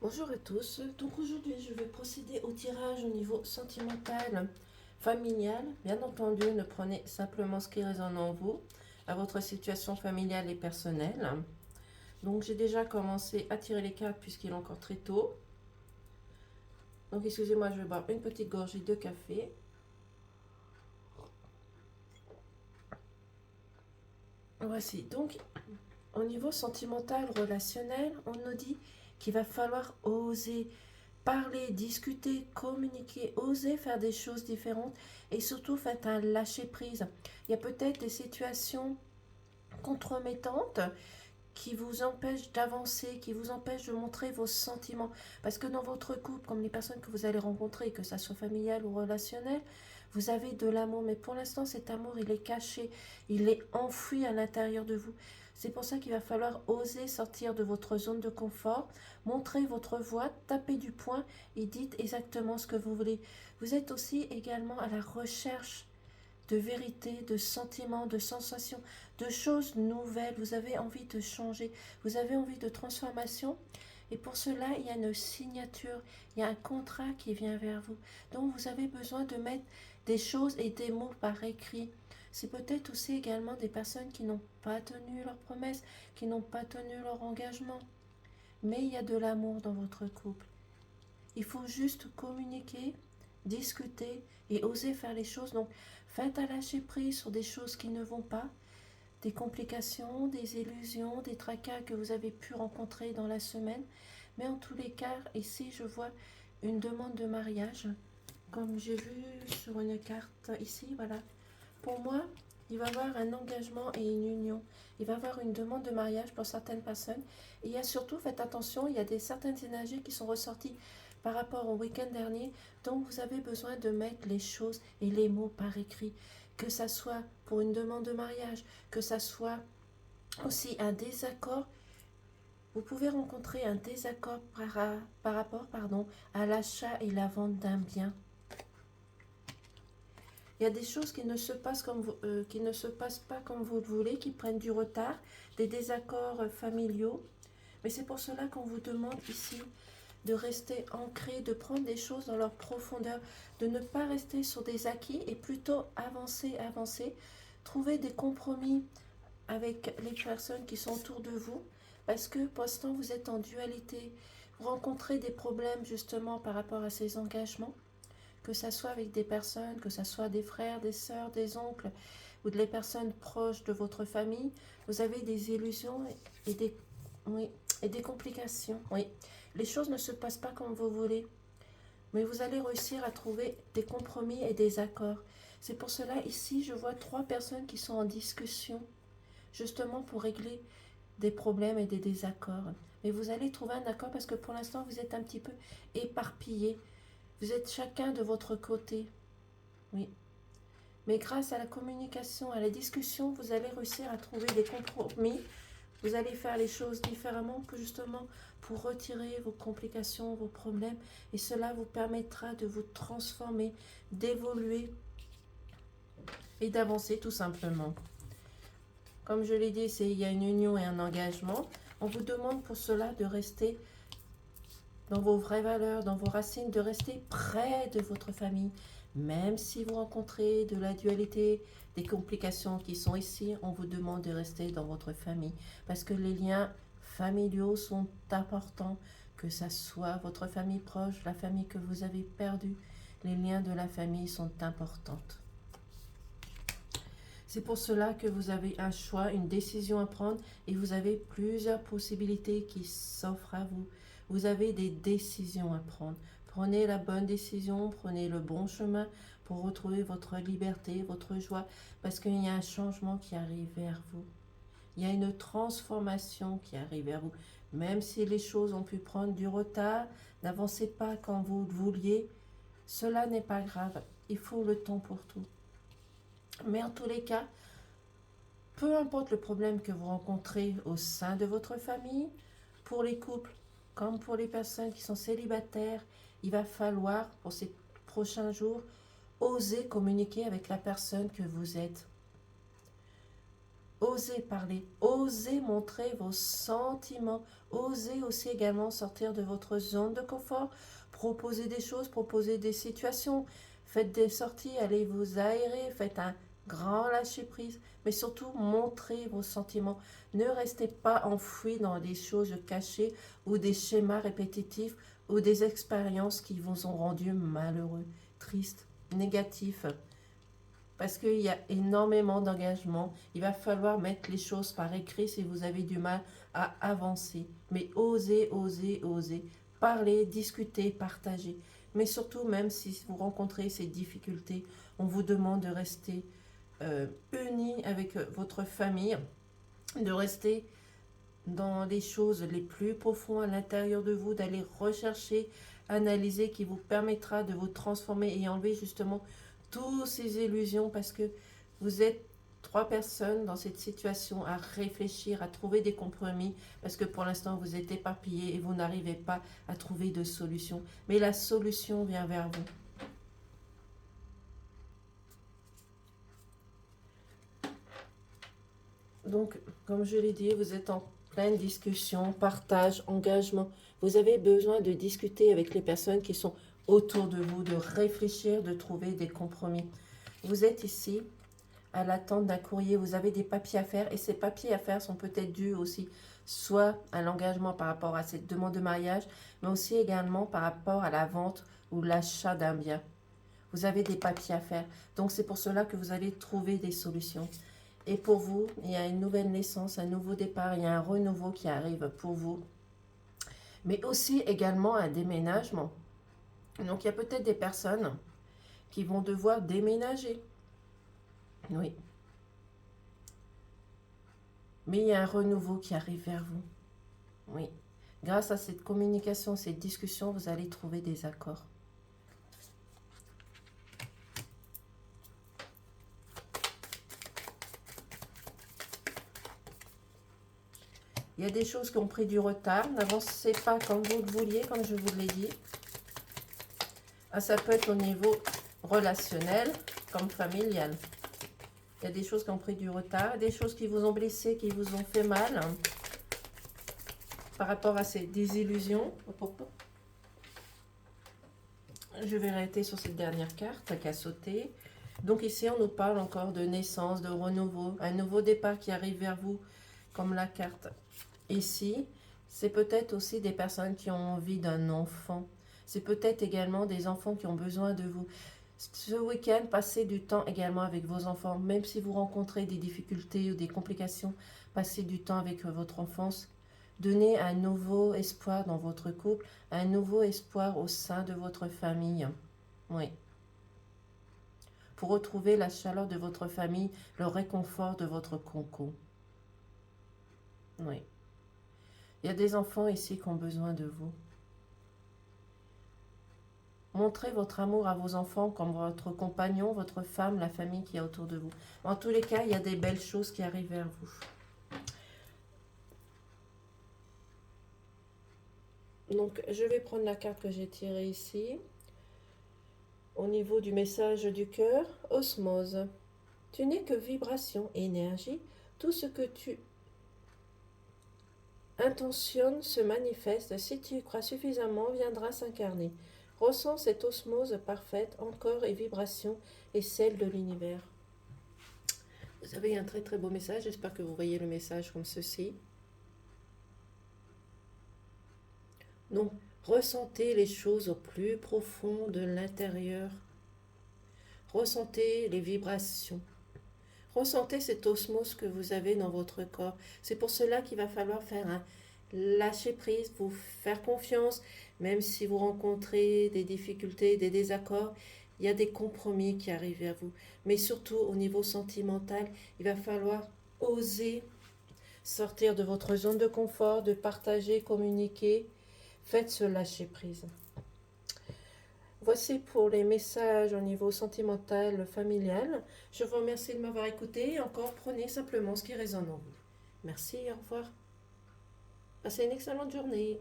Bonjour à tous, donc aujourd'hui je vais procéder au tirage au niveau sentimental, familial. Bien entendu, ne prenez simplement ce qui résonne en vous, à votre situation familiale et personnelle. Donc j'ai déjà commencé à tirer les cartes puisqu'il est encore très tôt. Donc excusez-moi, je vais boire une petite gorgée de café. Voici, donc au niveau sentimental, relationnel, on nous dit qu'il va falloir oser parler, discuter, communiquer, oser faire des choses différentes et surtout faites un lâcher prise. Il y a peut-être des situations compromettantes qui vous empêchent d'avancer, qui vous empêchent de montrer vos sentiments. Parce que dans votre couple, comme les personnes que vous allez rencontrer, que ça soit familial ou relationnel, vous avez de l'amour. Mais pour l'instant, cet amour, il est caché, il est enfoui à l'intérieur de vous. C'est pour ça qu'il va falloir oser sortir de votre zone de confort, montrer votre voix, taper du poing et dites exactement ce que vous voulez. Vous êtes aussi également à la recherche de vérité, de sentiments, de sensations, de choses nouvelles. Vous avez envie de changer, vous avez envie de transformation. Et pour cela, il y a une signature, il y a un contrat qui vient vers vous. Donc vous avez besoin de mettre des choses et des mots par écrit. C'est peut-être aussi également des personnes qui n'ont pas tenu leurs promesses, qui n'ont pas tenu leur engagement. Mais il y a de l'amour dans votre couple. Il faut juste communiquer, discuter et oser faire les choses. Donc, faites un lâcher prise sur des choses qui ne vont pas, des complications, des illusions, des tracas que vous avez pu rencontrer dans la semaine. Mais en tous les cas, ici, je vois une demande de mariage, comme j'ai vu sur une carte ici, voilà. Pour moi, il va y avoir un engagement et une union. Il va y avoir une demande de mariage pour certaines personnes. Et il y a surtout, faites attention, il y a certaines énergies qui sont ressorties par rapport au week-end dernier. Donc vous avez besoin de mettre les choses et les mots par écrit. Que ça soit pour une demande de mariage, que ça soit aussi un désaccord. Vous pouvez rencontrer un désaccord par rapport à l'achat et la vente d'un bien. Il y a des choses qui ne se passent, qui ne se passent pas comme vous le voulez, qui prennent du retard, des désaccords familiaux. Mais c'est pour cela qu'on vous demande ici de rester ancré, de prendre des choses dans leur profondeur, de ne pas rester sur des acquis et plutôt avancer, avancer, trouver des compromis avec les personnes qui sont autour de vous, parce que pour l'instant vous êtes en dualité, vous rencontrez des problèmes justement par rapport à ces engagements, que ça soit avec des personnes, que ça soit des frères, des sœurs, des oncles ou des personnes proches de votre famille, vous avez des illusions et des, oui, et des complications. Oui, les choses ne se passent pas comme vous voulez, mais vous allez réussir à trouver des compromis et des accords. C'est pour cela ici, je vois 3 personnes qui sont en discussion, justement pour régler des problèmes et des désaccords. Mais vous allez trouver un accord parce que pour l'instant, vous êtes un petit peu éparpillés. Vous êtes chacun de votre côté. Oui. Mais grâce à la communication, à la discussion, vous allez réussir à trouver des compromis. Vous allez faire les choses différemment que justement pour retirer vos complications, vos problèmes. Et cela vous permettra de vous transformer, d'évoluer et d'avancer tout simplement. Comme je l'ai dit, il y a une union et un engagement. On vous demande pour cela de rester dans vos vraies valeurs, dans vos racines, de rester près de votre famille. Même si vous rencontrez de la dualité, des complications qui sont ici, on vous demande de rester dans votre famille. Parce que les liens familiaux sont importants, que ça soit votre famille proche, la famille que vous avez perdue. Les liens de la famille sont importants. C'est pour cela que vous avez un choix, une décision à prendre et vous avez plusieurs possibilités qui s'offrent à vous. Vous avez des décisions à prendre. Prenez la bonne décision, prenez le bon chemin pour retrouver votre liberté, votre joie, parce qu'il y a un changement qui arrive vers vous. Il y a une transformation qui arrive vers vous. Même si les choses ont pu prendre du retard, n'avancez pas quand vous le vouliez, cela n'est pas grave. Il faut le temps pour tout. Mais en tous les cas, peu importe le problème que vous rencontrez au sein de votre famille, pour les couples comme pour les personnes qui sont célibataires, il va falloir, pour ces prochains jours, oser communiquer avec la personne que vous êtes. Osez parler, osez montrer vos sentiments, osez aussi également sortir de votre zone de confort, proposer des choses, proposer des situations, faites des sorties, allez vous aérer, faites un grand lâcher-prise, mais surtout montrez vos sentiments. Ne restez pas enfouis dans des choses cachées ou des schémas répétitifs ou des expériences qui vous ont rendu malheureux, tristes, négatifs. Parce qu'il y a énormément d'engagement. Il va falloir mettre les choses par écrit si vous avez du mal à avancer. Mais osez, osez, osez. Parler, discuter, partager. Mais surtout, même si vous rencontrez ces difficultés, on vous demande de rester unis avec votre famille, de rester dans les choses les plus profondes à l'intérieur de vous, d'aller rechercher, analyser, qui vous permettra de vous transformer et enlever justement toutes ces illusions, parce que vous êtes trois personnes dans cette situation à réfléchir, à trouver des compromis, parce que pour l'instant vous êtes éparpillés et vous n'arrivez pas à trouver de solution. Mais la solution vient vers vous. Donc, comme je l'ai dit, vous êtes en pleine discussion, partage, engagement. Vous avez besoin de discuter avec les personnes qui sont autour de vous, de réfléchir, de trouver des compromis. Vous êtes ici à l'attente d'un courrier, vous avez des papiers à faire et ces papiers à faire sont peut-être dus aussi soit à l'engagement par rapport à cette demande de mariage, mais aussi également par rapport à la vente ou l'achat d'un bien. Vous avez des papiers à faire, donc c'est pour cela que vous allez trouver des solutions. Et pour vous, il y a une nouvelle naissance, un nouveau départ, il y a un renouveau qui arrive pour vous, mais aussi également un déménagement. Donc il y a peut-être des personnes qui vont devoir déménager. Oui. Mais il y a un renouveau qui arrive vers vous. Oui. Grâce à cette communication, cette discussion, vous allez trouver des accords. Il y a des choses qui ont pris du retard. N'avancez pas comme vous le vouliez, comme je vous l'ai dit. Ah, ça peut être au niveau relationnel comme familial. Il y a des choses qui ont pris du retard, des choses qui vous ont blessé, qui vous ont fait mal. Par rapport à ces désillusions. Je vais arrêter sur cette dernière carte qui a sauté. Donc ici, on nous parle encore de naissance, de renouveau, un nouveau départ qui arrive vers vous, comme la carte ici. C'est peut-être aussi des personnes qui ont envie d'un enfant. C'est peut-être également des enfants qui ont besoin de vous. Ce week-end, passez du temps également avec vos enfants. Même si vous rencontrez des difficultés ou des complications, passez du temps avec votre enfance. Donnez un nouveau espoir dans votre couple, un nouveau espoir au sein de votre famille. Oui. Pour retrouver la chaleur de votre famille, le réconfort de votre conco. Oui. Il y a des enfants ici qui ont besoin de vous. Montrez votre amour à vos enfants comme votre compagnon, votre femme, la famille qui est autour de vous. En tous les cas, il y a des belles choses qui arrivent vers vous. Donc, je vais prendre la carte que j'ai tirée ici. Au niveau du message du cœur, osmose. Tu n'es que vibration, énergie. Tout ce que tu intentionnes se manifeste. Si tu y crois suffisamment, viendra s'incarner. Ressens cette osmose parfaite, encore et vibration, et celle de l'univers. Vous avez un très très beau message. J'espère que vous voyez le message comme ceci. Donc, ressentez les choses au plus profond de l'intérieur. Ressentez les vibrations. Ressentez cette osmose que vous avez dans votre corps. C'est pour cela qu'il va falloir faire un lâcher prise, vous faire confiance, même si vous rencontrez des difficultés, des désaccords, il y a des compromis qui arrivent vers vous. Mais surtout au niveau sentimental, il va falloir oser sortir de votre zone de confort, de partager, communiquer. Faites ce lâcher prise. Voici pour les messages au niveau sentimental, familial. Je vous remercie de m'avoir écouté et encore prenez simplement ce qui résonne en vous. Merci, au revoir. Passez une excellente journée.